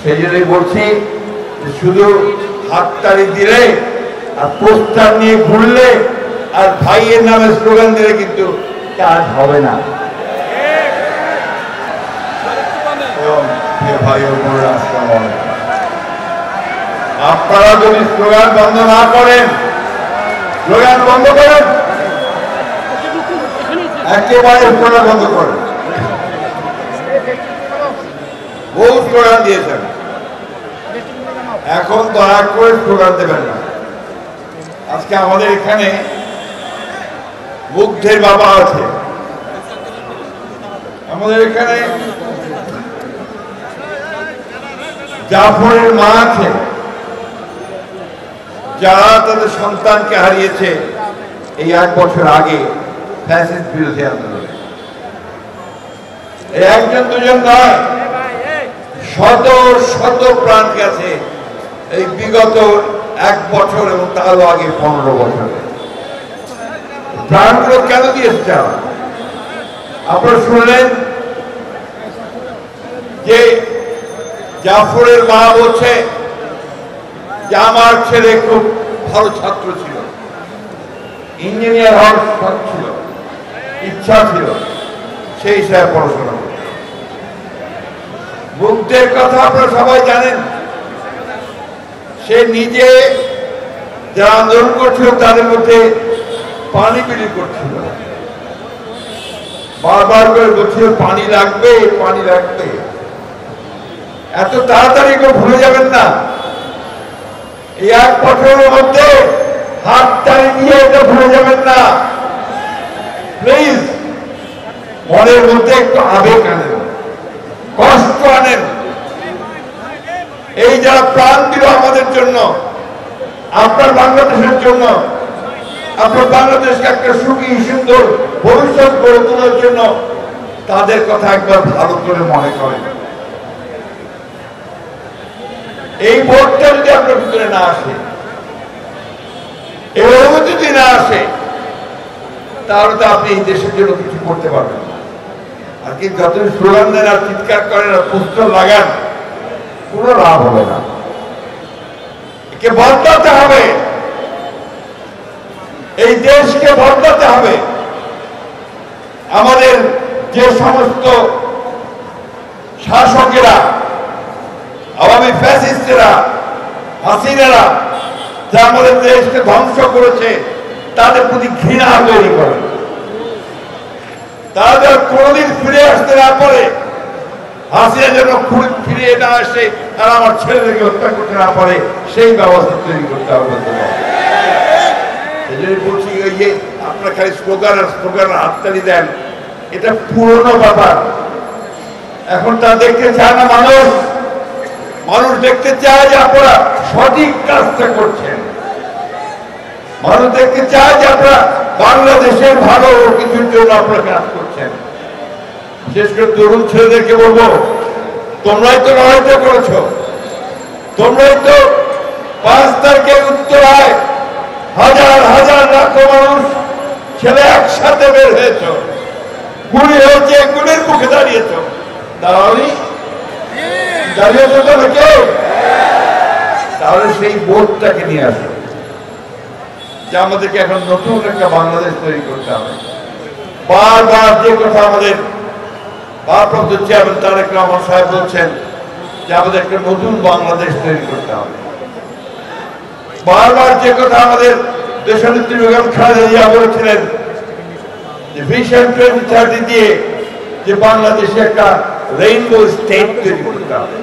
সেই জন্যই বলছি শুধু হাততালি দিলে আর পোস্টার নিয়ে ঘুরলে আর ভাইয়ের নামে স্লোগান দিলে কিন্তু কাজ হবে না। ভাই ও বোনেরা, আপনারা যদি স্লোগান বন্ধ না করেন, স্লোগান বন্ধ করেন, একেবারে স্লোগান বন্ধ করেন। বহু স্লোগান দিয়েছেন, এখন দয়া করে স্লোগান দেবেন না। আজকে আমাদের এখানে মুগ্ধের বাবা আছে, আমাদের এখানে জাফরের মা আছে, যারা তাদের সন্তানকে হারিয়েছে এই 1 বছর আগে ফ্যাসিস্ট বিরোধী আন্দোলনে। একজন দুজন নয়, শত শত প্রাণ গেছে এই বিগত 1 বছর এবং তারও আগে 15 বছরে। প্রাণগুলো কেন দিয়েছে? আপনারা শুনলেন যে জাফরের মা বলছে যে আমার ছেলে খুব ভালো ছাত্র ছিল, ইঞ্জিনিয়ার হওয়ার শখ ছিল, ইচ্ছা ছিল, সেই হিসাবে পড়াশোনা করত। মুগ্ধের কথা আপনারা সবাই জানেন, সে নিজে যারা আন্দোলন করছিল তাদের মধ্যে পানি বিলি করছিল, বারবার করে বলছিল পানি লাগবে, পানি লাগবে। এত তাড়াতাড়ি কেউ ভুলে যাবেন না। এই 1 বছরের মধ্যে হাততালি দিয়ে এটা ভুলে যাবেন না। প্লিজ মনের মধ্যে একটু আবেগ আনেন, কষ্ট আনেন। এই যারা প্রাণ দিল আমাদের জন্য, আপনার বাংলাদেশের জন্য, আপনার বাংলাদেশকে একটা সুখী সুন্দর ভবিষ্যৎ গড়ে তোলার জন্য, তাদের কথা একবার ভালো করে মনে করেন। এই ভোটটা যদি আপনার ভিতরে না আসে, এই অনুভূতি যদি না আসে, তাহলে তো আপনি এই দেশের জন্য কিছু করতে পারবেন না। আর কি যতই স্লোগান দেন আর চিৎকার করেন আর পোস্টার লাগান, কোনো লাভ হবে না। একে বদলাতে হবে, এই দেশকে বদলাতে হবে। আমাদের যে সমস্ত শাসকেরা, আওয়ামী ফ্যাসিস্টেরা, হাসিনারা, যা আমাদের দেশকে ধ্বংস করেছে, তাদের প্রতি ঘৃণা তৈরি করে। তারা যেন কোনোদিন ফিরে আসতে না পারে, হাসিনা যেন ফিরে না আসে আর আমার ছেলেদেরকে হত্যা করতে না পারে, সেই ব্যবস্থা তৈরি করতে হবে। এই জন্য বলছি, ওই যে আপনারা খালি স্লোগান আর স্লোগান হাততালি দেন, এটা পুরনো ব্যাপার। এখন তা দেখতে চায় না মানুষ। মানুষ দেখতে চায় যে আপনারা সঠিক কাজটা করছেন। মানুষ দেখতে চায় যে আপনারা বাংলাদেশের ভালো কিছুর জন্য আপনারা কাজ করছেন। বিশেষ করে তরুণ ছেলেদেরকে বলবো, তোমরাই তো লড়াইটা করেছ, তোমরাই তো 5 তারিখে উত্তরায় হাজার হাজার লাখো মানুষ ছেলে একসাথে বের হয়েছ, গুলি হয়েছে, গুলির মুখে দাঁড়িয়েছ। দাঁড়িয়েছ তো নাকি? তাহলে সেই বোধটাকে নিয়ে আসো যে আমাদেরকে এখন নতুন একটা বাংলাদেশ তৈরি করতে হবে। বারবার যে কথা আমাদের ভারপ্রাপ্ত চেয়ারম্যান তারেক রহমান সাহেব বলছেন যে আমাদের একটা নতুন বাংলাদেশ তৈরি করতে হবে। বারবার যে কথা আমাদের দেশনেত্রী বেগম খালেদা জিয়া বলেছিলেন যে ভিশন 2030 দিয়ে যে বাংলাদেশে একটা রেইনবো স্টেট তৈরি করতে হবে।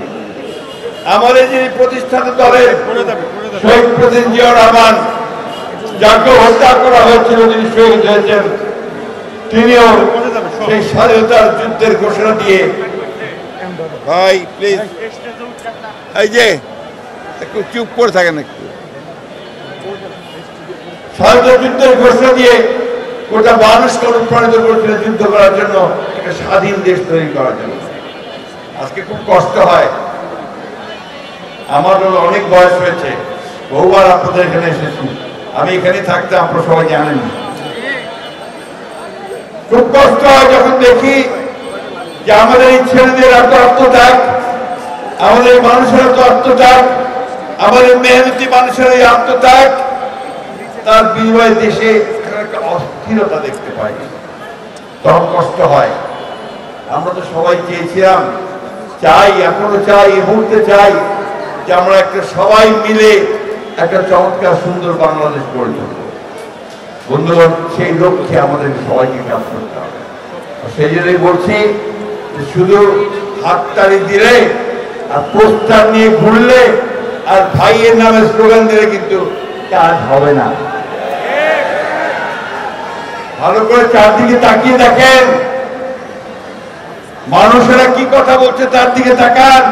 আমাদের যে প্রতিষ্ঠান দলের শহীদ প্রেসিডেন্ট জিয়াউর রহমান, যাকে হত্যা করা হয়েছিল, তিনি শহীদ হয়েছেন, তিনিও সেই স্বাধীনতার যুদ্ধের ঘোষণা দিয়ে, ভাই প্লিজ এই যে একটু চুপ করে থাকেন, একটু স্বাধীনতা যুদ্ধের ঘোষণা দিয়ে গোটা মানুষকে অনুপ্রাণিত করেছিলেন যুদ্ধ করার জন্য, একটা স্বাধীন দেশ তৈরি করার জন্য। আজকে খুব কষ্ট হয়, আমার অনেক বয়স হয়েছে, বহুবার আপনাদের এখানে এসেছি, আমি এখানে থাকতে আপনারা সবাই জানেন। খুব কষ্ট হয় যখন দেখি যে আমাদের এই ছেলেদের এত আত্মত্যাগ, আমাদের মানুষের তো আত্মত্যাগ, আমাদের মেহনতি মানুষের এই আত্মত্যাগ, তার বিনিময়ে দেশে একটা অস্থিরতা দেখতে পাই, তখন কষ্ট হয়। আমরা তো সবাই চেয়েছিলাম, চাই, এখনো চাই, এই মুহূর্তে চাই যে আমরা একটা সবাই মিলে একটা চমৎকার সুন্দর বাংলাদেশ গড়ে তুলব। বন্ধুগণ, সেই লক্ষ্যে আমাদের সবাইকে কাজ করতে হবে। সেই জন্যই বলছি যে শুধু হাততালি দিলে আর পোস্টার নিয়ে ঘুরলে আর ভাইয়ের নামে স্লোগান দিলে কিন্তু কাজ হবে না। ভালো করে চারদিকে তাকিয়ে দেখেন, মানুষেরা কি কথা বলছে তার দিকে তাকান,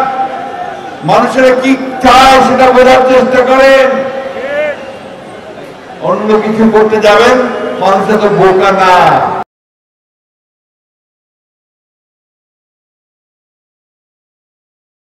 মানুষেরা কি চায় সেটা বোঝার চেষ্টা করেন। অন্য কিছু করতে যাবেন, মানুষের তো বোকা না।